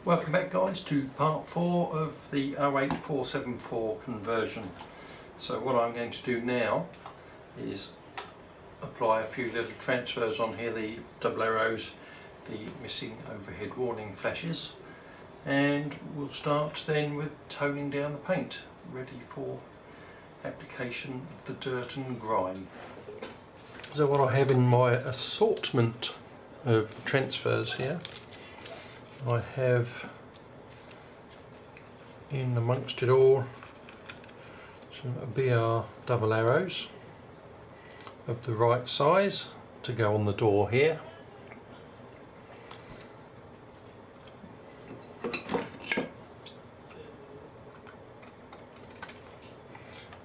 Welcome back guys to part 4 of the 08474 conversion. So what I'm going to do now is apply a few little transfers on here, the double arrows, the missing overhead warning flashes, and we'll start then with toning down the paint, ready for application of the dirt and grime. So what I have in my assortment of transfers here, I have in amongst it all some BR double arrows of the right size to go on the door here.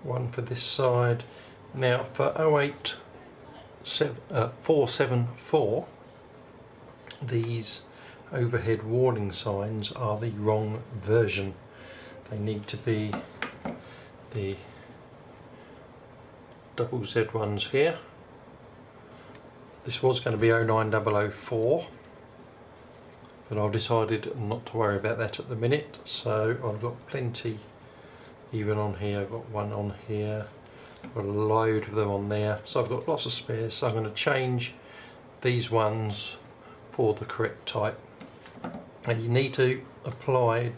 One for this side. Now for 08474, these overhead warning signs are the wrong version. They need to be the double Z ones here. This was going to be 09004, but I've decided not to worry about that at the minute, so I've got plenty even on here. I've got one on here, I've got a load of them on there, so I've got lots of spares. So I'm going to change these ones for the correct type. Now you need to apply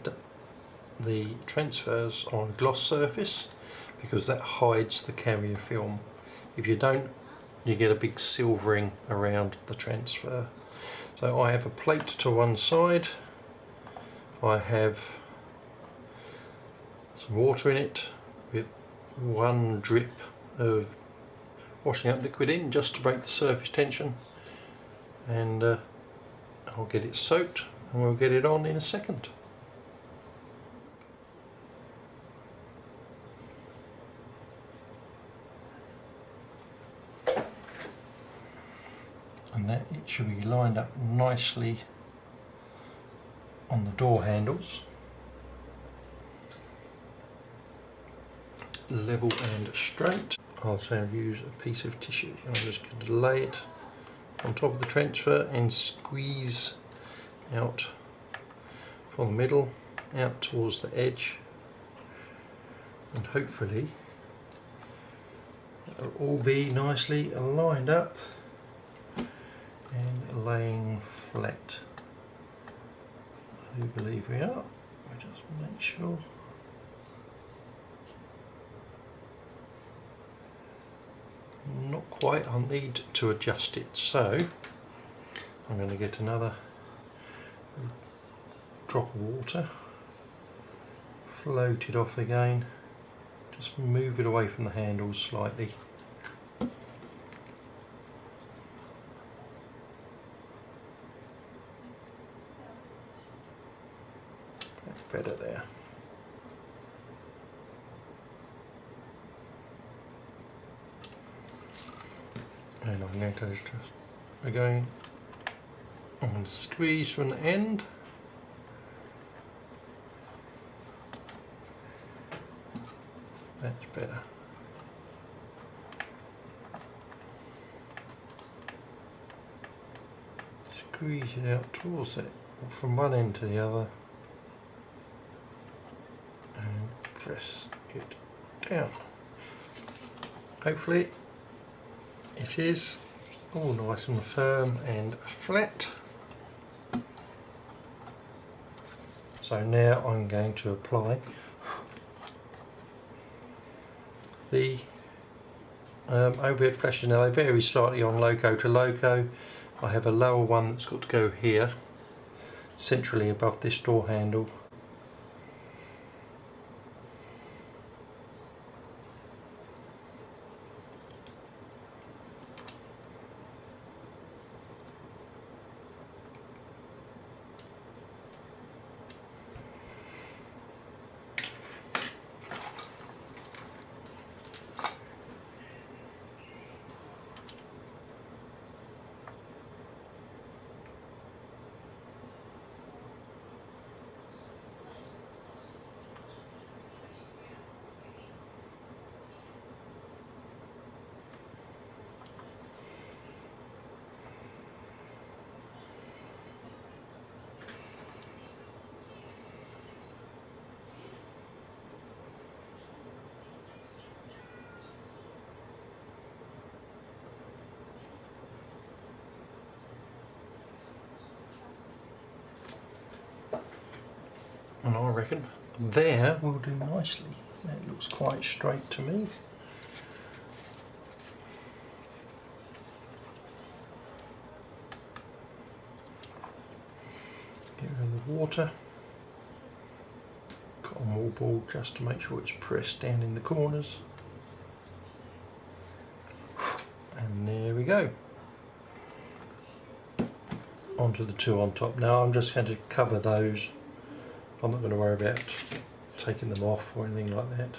the transfers on a gloss surface because that hides the carrier film. If you don't, you get a big silvering around the transfer. So I have a plate to one side, I have some water in it with one drip of washing up liquid in just to break the surface tension, and I'll get it soaked and we'll get it on in a second. And that it should be lined up nicely on the door handles, level and straight. I'll use a piece of tissue. I'm just going to lay it on top of the transfer and squeeze out from the middle out towards the edge, and hopefully it'll all be nicely lined up and laying flat. I do believe we are. We just make sure. Not quite, I'll need to adjust it, so I'm going to get another drop of water, float it off again, just move it away from the handles slightly. That's better there. And I'm going to just again, I'm going to squeeze from the end. That's better. Squeeze it out towards it, from one end to the other, and press it down. Hopefully it is all nice and firm and flat. So now I'm going to apply the overhead flashes. Now they vary slightly on loco to loco. I have a lower one that's got to go here, centrally above this door handle. I reckon. There will do nicely. That looks quite straight to me. Get rid of the water. Cotton wool ball just to make sure it's pressed down in the corners. And there we go. Onto the two on top. Now I'm just going to cover those. I'm not going to worry about taking them off or anything like that.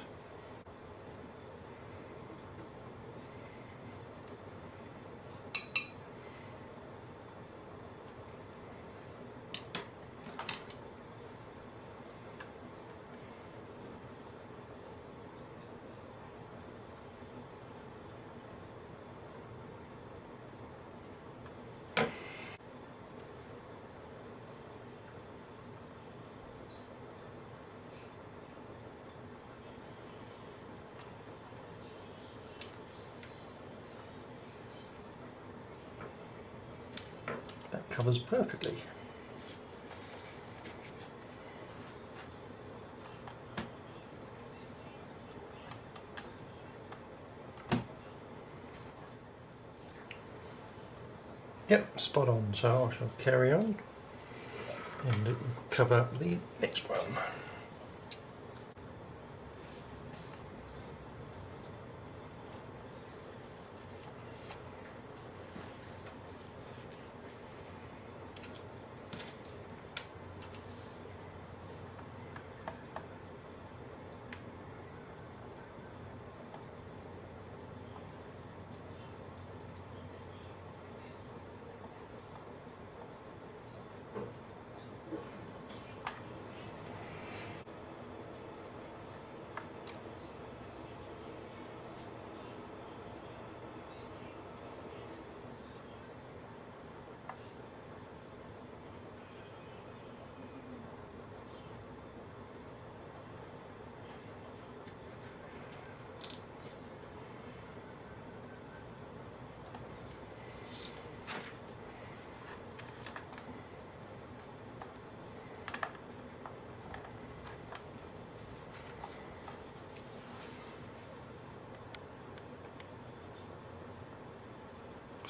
That covers perfectly. Yep, spot on, so I shall carry on and it will cover up the next one.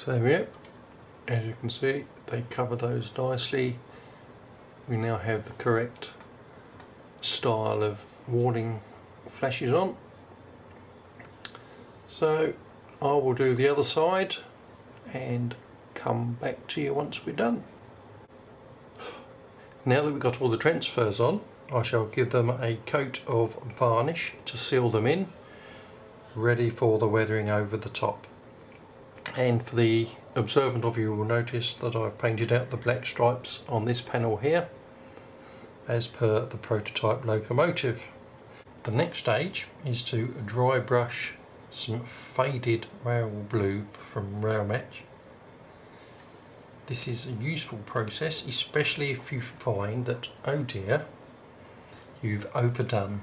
So there we go. As you can see, they cover those nicely. We now have the correct style of warning flashes on. So I will do the other side and come back to you once we're done. Now that we've got all the transfers on, I shall give them a coat of varnish to seal them in, ready for the weathering over the top. And for the observant of you will notice that I've painted out the black stripes on this panel here as per the prototype locomotive. The next stage is to dry brush some faded rail blue from Rail Match. This is a useful process, especially if you find that, oh dear, you've overdone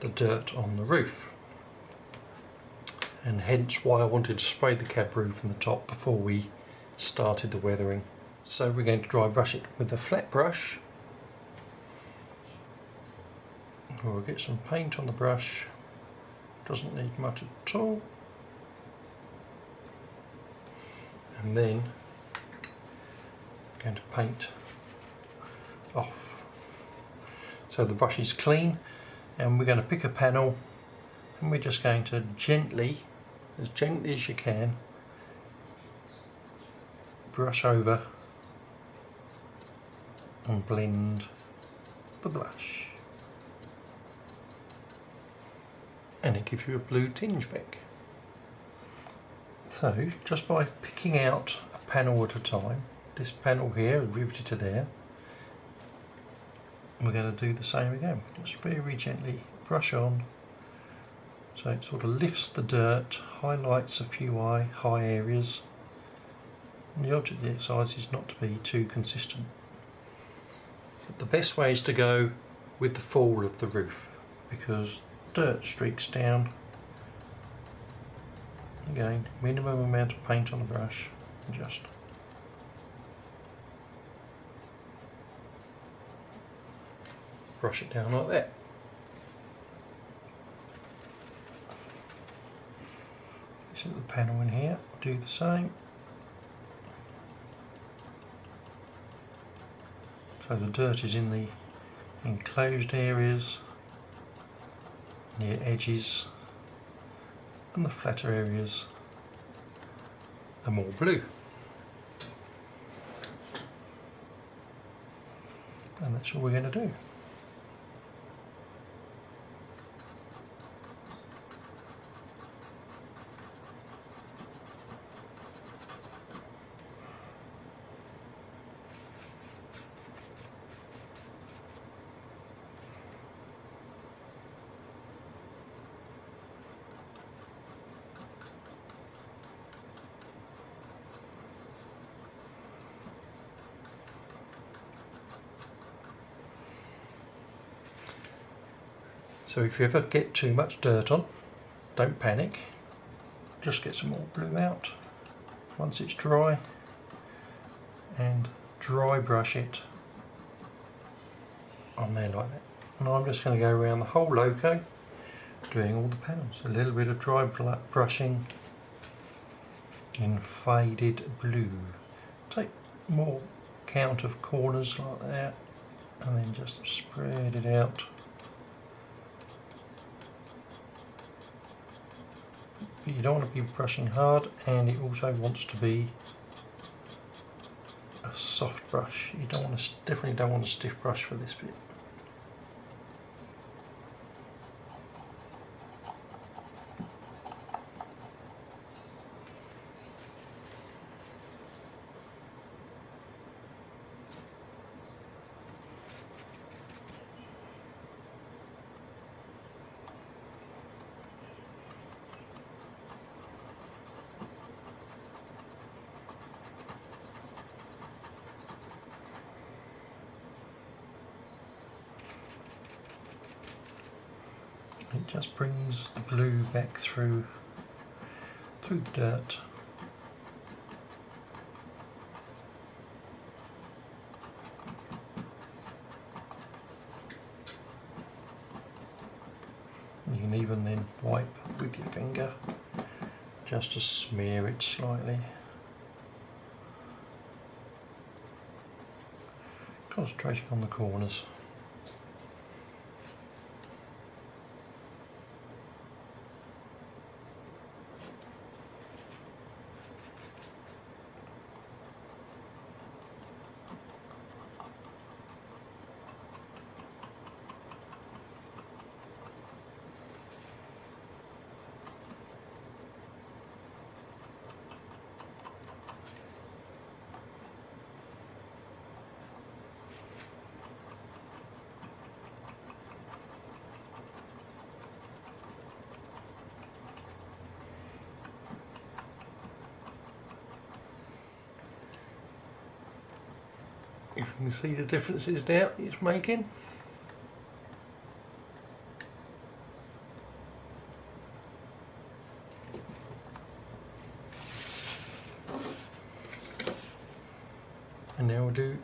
the dirt on the roof. And hence why I wanted to spray the cab roof from the top before we started the weathering. So we're going to dry brush it with a flat brush. We'll get some paint on the brush, doesn't need much at all. And then I'm going to paint off. So the brush is clean and we're going to pick a panel and we're just going to gently as you can, brush over and blend the blush. And it gives you a blue tinge back. So just by picking out a panel at a time, this panel here is riveted to there, we're going to do the same again. Just very gently brush on. So it sort of lifts the dirt, highlights a few high areas, and the object of the exercise is not to be too consistent. But the best way is to go with the fall of the roof, because dirt streaks down. Again, minimum amount of paint on the brush, and just brush it down like that. This is the panel in here, do the same. So the dirt is in the enclosed areas, near edges, and the flatter areas are more blue. And that's all we're going to do. So if you ever get too much dirt on, don't panic, just get some more blue out once it's dry and dry brush it on there like that. And I'm just going to go around the whole loco doing all the panels. A little bit of dry brushing in faded blue. Take more count of corners like that and then just spread it out. But you don't want to be brushing hard, and it also wants to be a soft brush. You don't want to, definitely don't want a stiff brush for this bit. It just brings the blue back through the dirt. You can even then wipe with your finger just to smear it slightly. Concentrating on the corners. If you can see the differences now it's making. And now we'll do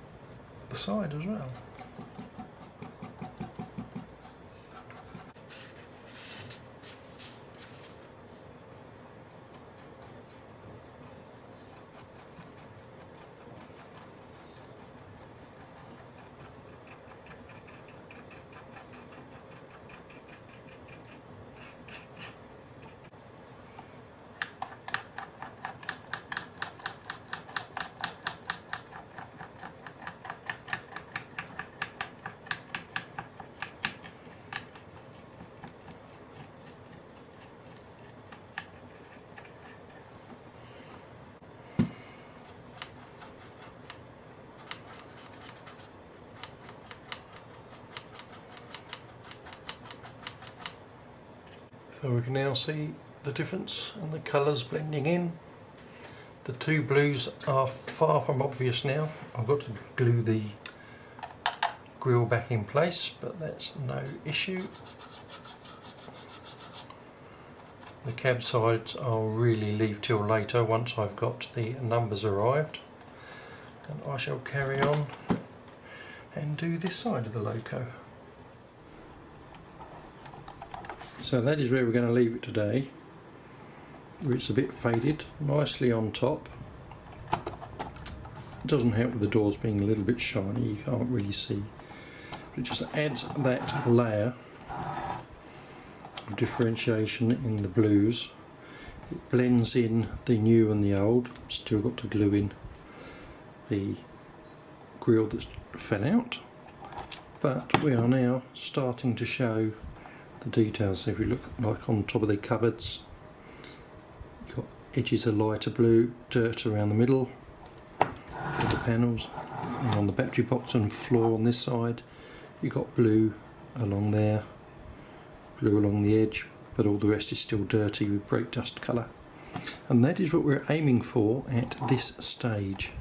the side as well. So we can now see the difference and the colours blending in. The two blues are far from obvious now. I've got to glue the grill back in place, but that's no issue. The cab sides I'll really leave till later once I've got the numbers arrived. And I shall carry on and do this side of the loco. So that is where we're going to leave it today, where it's a bit faded, nicely on top. It doesn't help with the doors being a little bit shiny, you can't really see. But it just adds that layer of differentiation in the blues. It blends in the new and the old. Still got to glue in the grille that fell out, but we are now starting to show the details. If you look like on top of the cupboards, you've got edges of lighter blue, dirt around the middle of the panels, and on the battery box and floor on this side you've got blue along there, blue along the edge, but all the rest is still dirty with brake dust colour. And that is what we're aiming for at this stage.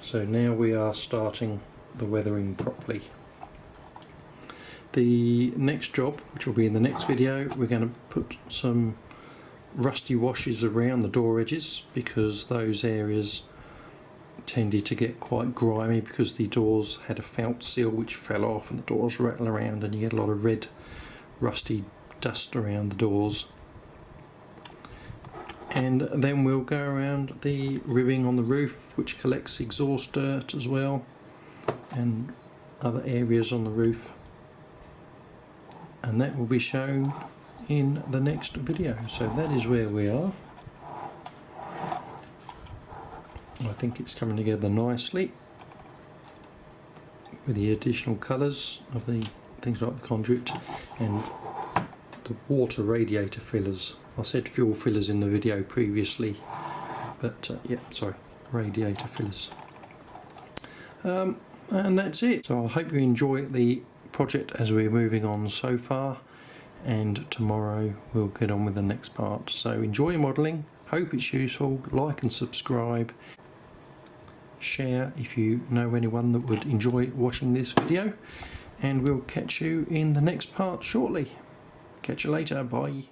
So now we are starting the weathering properly. The next job, which will be in the next video, we're going to put some rusty washes around the door edges, because those areas tended to get quite grimy because the doors had a felt seal which fell off and the doors rattle around and you get a lot of red rusty dust around the doors. And then we'll go around the ribbing on the roof, which collects exhaust dirt as well, and other areas on the roof, and that will be shown in the next video. So that is where we are. I think it's coming together nicely with the additional colours of the things like the conduit and the water radiator fillers. I said fuel fillers in the video previously, but yeah, sorry, radiator fillers. And that's it. So I hope you enjoy the project as we're moving on so far, and tomorrow we'll get on with the next part. So enjoy modelling, hope it's useful, like and subscribe, share if you know anyone that would enjoy watching this video, and we'll catch you in the next part shortly. Catch you later, bye.